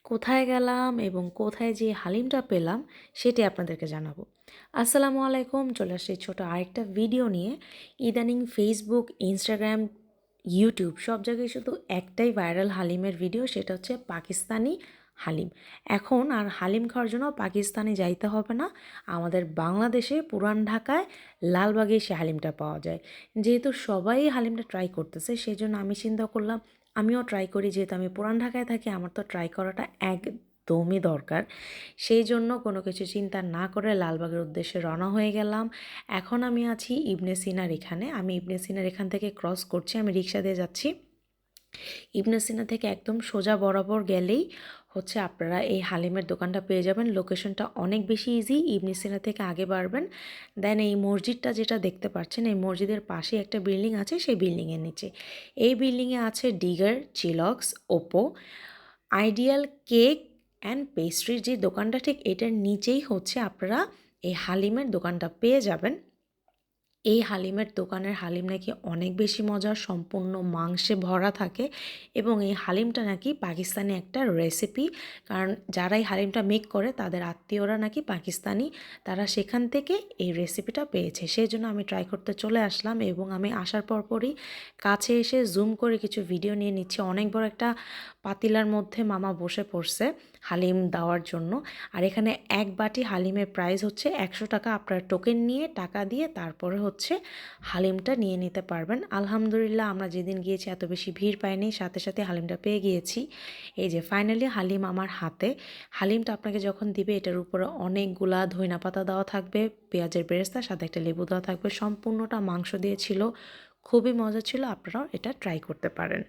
কোথায় গেলাম এবং কোথায় যেয়ে হালিমটা পেলাম সেটি আপনাদেরকে জানাবো। আসসালামু আলাইকুম, চলে আসছি ছোটো আরেকটা ভিডিও নিয়ে। ইদানিং ফেসবুক, ইনস্টাগ্রাম, ইউটিউব সব জায়গায় শুধু একটাই ভাইরাল হালিমের ভিডিও, সেটা হচ্ছে পাকিস্তানি হালিম। এখন আর হালিম খাওয়ার জন্য পাকিস্তানে যাইতে হবে না, আমাদের বাংলাদেশে পুরান ঢাকায় লালবাগে সে হালিমটা পাওয়া যায়। যেহেতু সবাই হালিমটা ট্রাই করতেছে, সেই জন্য আমি চিন্তা করলাম আমিও ট্রাই করি। যেহেতু আমি পুরান ঢাকায় থাকি, আমার তো ট্রাই করাটা একদমই দরকার। সেই জন্য কোনো কিছু চিন্তা না করে লালবাগের উদ্দেশ্যে রওনা হয়ে গেলাম। এখন আমি আছি ইবনে সিনার এখানে। আমি ইবনে সিনার এখান থেকে ক্রস করছি, আমি রিক্সা দিয়ে যাচ্ছি। ইবনে সিনা থেকে একদম সোজা বরাবর গেলেই হচ্ছে আপনারা এই হালিমের দোকানটা পেয়ে যাবেন। লোকেশনটা অনেক বেশি ইজি। ইবনে সিনা থেকে আগে বাড়বেন, দেন এই মসজিদটা যেটা দেখতে পাচ্ছেন, এই মসজিদের পাশে একটা বিল্ডিং আছে, সেই বিল্ডিংয়ের নিচে এই বিল্ডিংয়ে আছে Digger, Chillox, Oppo, ideal cake and পেস্ট্রির যে দোকানটা, ঠিক এটার নিচেই হচ্ছে আপনারা এই হালিমের দোকানটা পেয়ে যাবেন। এই হালিমের দোকানের হালিম নাকি অনেক বেশি মজার, সম্পূর্ণ মাংসে ভরা থাকে এবং এই হালিমটা নাকি পাকিস্তানি একটা রেসিপি। কারণ যারা এই হালিমটা মেক করে তাদের আত্মীয়রা নাকি পাকিস্তানি, তারা সেখান থেকে এই রেসিপিটা পেয়েছে। সেই জন্য আমি ট্রাই করতে চলে আসলাম এবং আমি আসার পরপরই কাছে এসে জুম করে কিছু ভিডিও নিয়ে নিচ্ছি। অনেক বড় একটা পাতিলার মধ্যে মামা বসে পড়ছে হালিম দেওয়ার জন্য। আর এখানে এক বাটি হালিমের প্রাইস হচ্ছে 100 টাকা। আপনার টোকেন নিয়ে টাকা দিয়ে তারপরে হচ্ছে হালিমটা নিয়ে নিতে পারবেন। আলহামদুলিল্লাহ, আমরা যেদিন গিয়েছি এত বেশি ভিড় পাইনি, সাথে সাথে হালিমটা পেয়ে গিয়েছি। এই যে ফাইনালি হালিম আমার হাতে। হালিমটা আপনাকে যখন দিবে, এটার উপরে অনেকগুলা ধইনা পাতা দেওয়া থাকবে, পেঁয়াজের বেরেস্তার সাথে একটা লেবু দেওয়া থাকবে, সম্পূর্ণটা মাংস দিয়ে ছিল। খুবই মজা ছিল, আপনারাও এটা ট্রাই করতে পারেন।